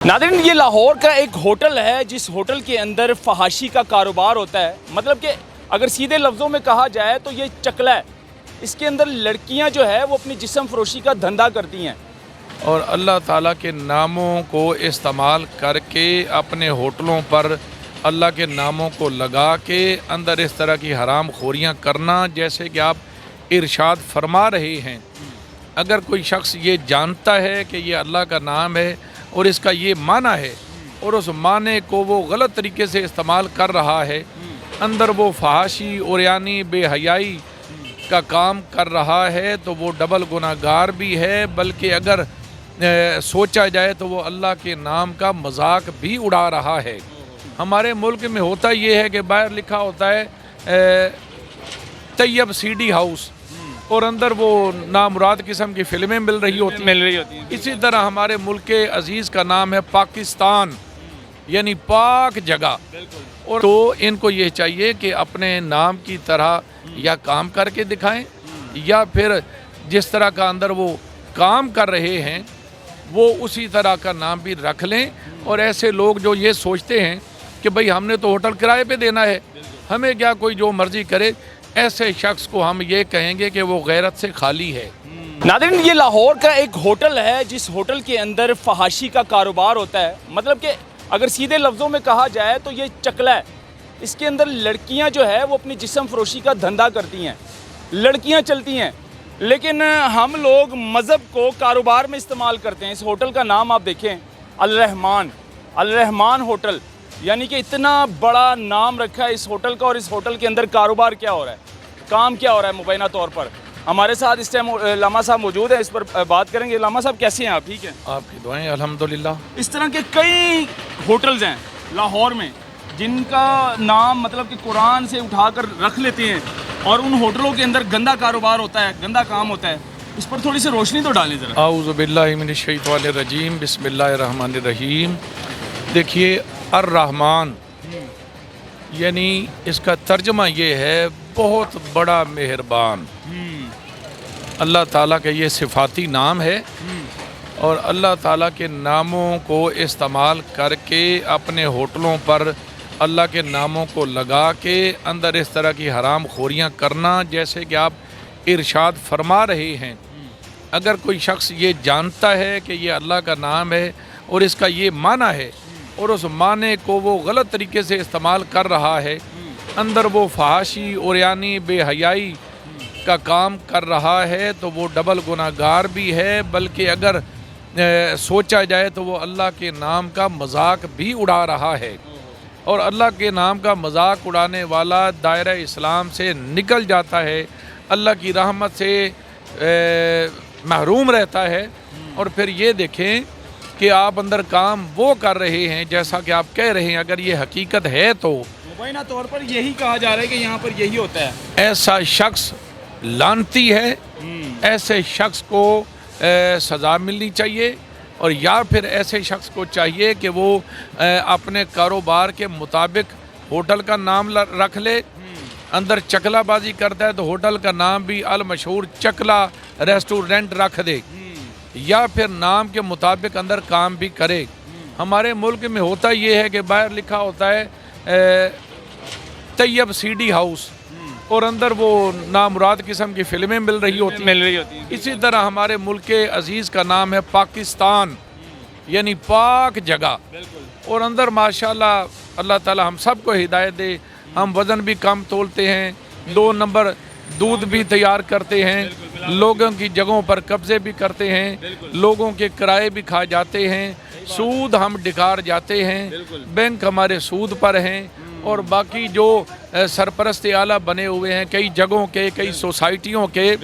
नाज़रीन, ये लाहौर का एक होटल है जिस होटल के अंदर फहाशी का कारोबार होता है। मतलब कि अगर सीधे लफ्ज़ों में कहा जाए तो ये चकला है। इसके अंदर लड़कियां जो है वो अपनी जिस्म फरोशी का धंधा करती हैं और अल्लाह ताला के नामों को इस्तेमाल करके अपने होटलों पर अल्लाह के नामों को लगा के अंदर इस तरह की हराम खोरियाँ करना, जैसे कि आप इरशाद फरमा रहे हैं। अगर कोई शख्स ये जानता है कि ये अल्लाह का नाम है और इसका ये माना है और उस माने को वो गलत तरीके से इस्तेमाल कर रहा है, अंदर वो फहाशी और यानी बेहयाई का काम कर रहा है, तो वो डबल गुनाहगार भी है। बल्कि अगर सोचा जाए तो वो अल्लाह के नाम का मजाक भी उड़ा रहा है। हमारे मुल्क में होता ये है कि बाहर लिखा होता है तैयब सीडी हाउस और अंदर वो नामुराद किस्म की फ़िल्में मिल रही होती हैं। इसी तरह हमारे मुल्क के अजीज़ का नाम है पाकिस्तान, यानी पाक जगह। और तो इनको ये चाहिए कि अपने नाम की तरह या काम करके दिखाएं, या फिर जिस तरह का अंदर वो काम कर रहे हैं वो उसी तरह का नाम भी रख लें। और ऐसे लोग जो ये सोचते हैं कि भाई हमने तो होटल किराए पे देना है, हमें क्या कोई जो मर्ज़ी करे, ऐसे शख्स को हम ये कहेंगे कि वो गैरत से खाली है। नाज़रीन, ये लाहौर का एक होटल है जिस होटल के अंदर फहाशी का कारोबार होता है। मतलब कि अगर सीधे लफ्ज़ों में कहा जाए तो ये चकला है। इसके अंदर लड़कियां जो है वो अपनी जिस्म फरोशी का धंधा करती हैं, लड़कियां चलती हैं, लेकिन हम लोग मज़हब को कारोबार में इस्तेमाल करते हैं। इस होटल का नाम आप देखें, अल रहमान होटल, यानी कि इतना बड़ा नाम रखा है इस होटल का। और इस होटल के अंदर कारोबार क्या हो रहा है, काम क्या हो रहा है मुबैना तौर पर। हमारे साथ इस टाइम लामा साहब मौजूद हैं, इस पर बात करेंगे। लामा साहब कैसे हैं आप? ठीक है, आपकी दुआएं अल्हम्दुलिल्लाह। इस तरह के कई होटल्स हैं लाहौर में जिनका नाम मतलब कि कुरान से उठाकर रख लेते हैं, और उन होटलों के अंदर गंदा कारोबार होता है, गंदा काम होता है। इस पर थोड़ी सी रोशनी तो डालें ज़रा। आऊज़ु बिल्लाहि मिनश शैतानिर रजीम, बिस्मिल्लाहिर रहमानिर रहीम। देखिए, अर रहमान यानी इसका तर्जमा ये है बहुत बड़ा मेहरबान। अल्लाह ताला के ये सिफाती नाम है और अल्लाह ताला के नामों को इस्तेमाल करके अपने होटलों पर अल्लाह के नामों को लगा के अंदर इस तरह की हराम खोरियाँ करना, जैसे कि आप इरशाद फरमा रहे हैं। अगर कोई शख्स ये जानता है कि ये अल्लाह का नाम है और इसका ये माना है और उस माने को वो गलत तरीके से इस्तेमाल कर रहा है, अंदर वो फहाशी और यानी बेहयाई का काम कर रहा है, तो वो डबल गुनाहगार भी है। बल्कि अगर सोचा जाए तो वो अल्लाह के नाम का मजाक भी उड़ा रहा है। और अल्लाह के नाम का मजाक उड़ाने वाला दायरा इस्लाम से निकल जाता है, अल्लाह की रहमत से महरूम रहता है। और फिर ये देखें कि आप अंदर काम वो कर रहे हैं जैसा कि आप कह रहे हैं। अगर ये हकीकत है तो मुबैना तौर पर यही कहा जा रहा है कि यहाँ पर यही होता है। ऐसा शख्स लानती है, ऐसे शख्स को सज़ा मिलनी चाहिए। और या फिर ऐसे शख्स को चाहिए कि वो अपने कारोबार के मुताबिक होटल का नाम रख ले। अंदर चकलाबाजी करता है तो होटल का नाम भी अल मशहूर चकला रेस्टोरेंट रख दे, या फिर नाम के मुताबिक अंदर काम भी करे। हमारे मुल्क में होता ये है कि बाहर लिखा होता है तैयब सीडी हाउस और अंदर वो नामुराद किस्म की फ़िल्में मिल रही होती हैं। इसी तरह हमारे मुल्क के अजीज़ का नाम है पाकिस्तान, यानी पाक जगह। और अंदर माशाल्लाह अल्लाह ताला हम सब को हिदायत दे। हम वज़न भी कम तोलते हैं, 2 नंबर दूध भी तैयार करते हैं, लोगों की जगहों पर कब्ज़े भी करते हैं, लोगों के किराए भी खा जाते हैं, सूद हम डिकार जाते हैं, बैंक हमारे सूद पर हैं। और बाकी जो सरपरस्त आला बने हुए हैं कई जगहों के, कई सोसाइटियों के,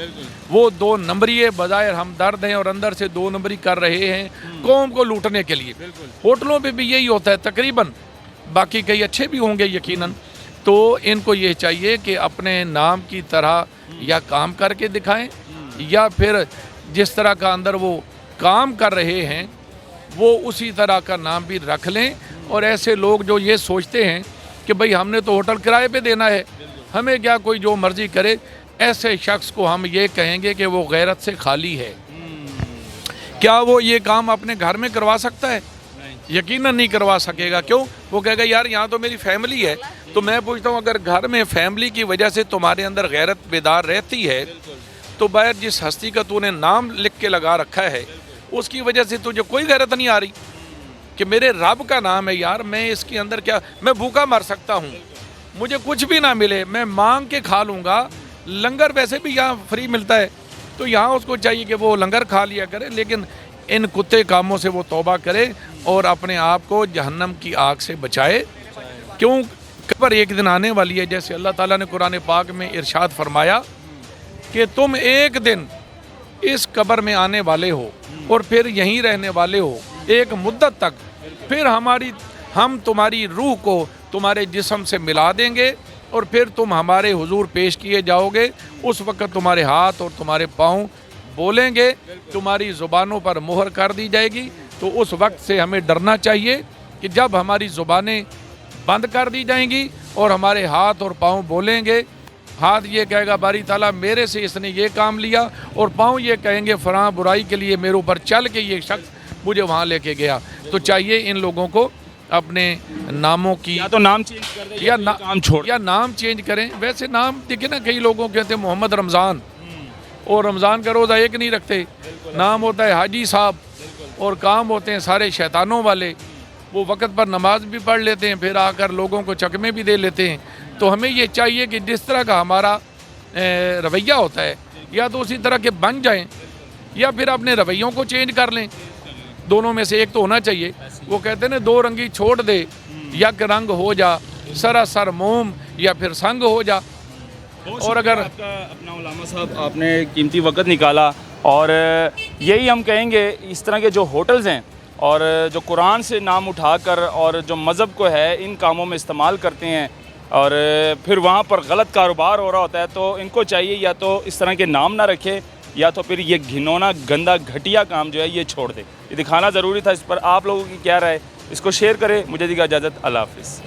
वो 2 नंबरी बज़ाहिर हमदर्द हैं और अंदर से 2 नंबरी कर रहे हैं कौम को लूटने के लिए। होटलों पे भी यही होता है तकरीबन, बाकी कई अच्छे भी होंगे यकीनन। तो इनको ये चाहिए कि अपने नाम की तरह या काम करके दिखाएं, या फिर जिस तरह का अंदर वो काम कर रहे हैं वो उसी तरह का नाम भी रख लें। और ऐसे लोग जो ये सोचते हैं कि भाई हमने तो होटल किराए पे देना है, हमें क्या कोई जो मर्ज़ी करे, ऐसे शख्स को हम ये कहेंगे कि वो गैरत से खाली है। क्या वो ये काम अपने घर में करवा सकता है? यकीनन नहीं करवा सकेगा। क्यों? वो कहेगा यार यहाँ तो मेरी फैमिली है। तो मैं पूछता हूँ अगर घर में फैमिली की वजह से तुम्हारे अंदर गैरत बेदार रहती है तो बाहर जिस हस्ती का तूने नाम लिख के लगा रखा है उसकी वजह से तुझे कोई गैरत नहीं आ रही कि मेरे रब का नाम है यार, मैं इसके अंदर क्या, मैं भूखा मर सकता हूँ, मुझे कुछ भी ना मिले मैं मांग के खा लूँगा, लंगर वैसे भी यहाँ फ्री मिलता है तो यहाँ उसको चाहिए कि वो लंगर खा लिया करे, लेकिन इन कुत्ते कामों से वो तौबा करे और अपने आप को जहन्नम की आग से बचाए। क्यों? कब्र एक दिन आने वाली है, जैसे अल्लाह ताला ने कुरान पाक में इरशाद फरमाया कि तुम एक दिन इस कब्र में आने वाले हो और फिर यहीं रहने वाले हो एक मुद्दत तक, फिर हम तुम्हारी रूह को तुम्हारे जिस्म से मिला देंगे और फिर तुम हमारे हुजूर पेश किए जाओगे। उस वक्त तुम्हारे हाथ और तुम्हारे पाँव बोलेंगे, तुम्हारी ज़ुबानों पर मुहर कर दी जाएगी। तो उस वक्त से हमें डरना चाहिए कि जब हमारी ज़ुबानें बंद कर दी जाएंगी और हमारे हाथ और पाँव बोलेंगे, हाथ ये कहेगा बारी ताला मेरे से इसने ये काम लिया, और पाँव ये कहेंगे फलां बुराई के लिए मेरे ऊपर चल के ये शख्स मुझे वहाँ लेके गया। तो चाहिए इन लोगों को अपने नामों की या तो नाम चेंज कर दे या नाम छोड़ या नाम चेंज करें। वैसे नाम देखिए ना, कई लोगों कहते हैं मोहम्मद रमज़ान और रमज़ान का रोज़ा एक नहीं रखते, नाम होता है हाजी साहब और काम होते हैं सारे शैतानों वाले। वो वक़्त पर नमाज भी पढ़ लेते हैं, फिर आकर लोगों को चकमे भी दे लेते हैं। तो हमें ये चाहिए कि जिस तरह का हमारा रवैया होता है या तो उसी तरह के बन जाएं या फिर अपने रवैयों को चेंज कर लें, दोनों में से एक तो होना चाहिए। वो कहते हैं ना दो रंगी छोड़ दे, यक रंग हो जा, सरासर मोम या फिर संग हो जा। और अगर आपका अपना उलामा साहब आपने कीमती वक्त निकाला, और यही हम कहेंगे इस तरह के जो होटल्स हैं और जो कुरान से नाम उठाकर और जो मज़हब को है इन कामों में इस्तेमाल करते हैं और फिर वहाँ पर गलत कारोबार हो रहा होता है, तो इनको चाहिए या तो इस तरह के नाम ना रखे या तो फिर ये घिनौना गंदा घटिया काम जो है ये छोड़ दे। ये दिखाना ज़रूरी था। इस पर आप लोगों की क्या राय, इसको शेयर करें। मुझे दीजिए इजाज़त, अल्लाह हाफ़िज़।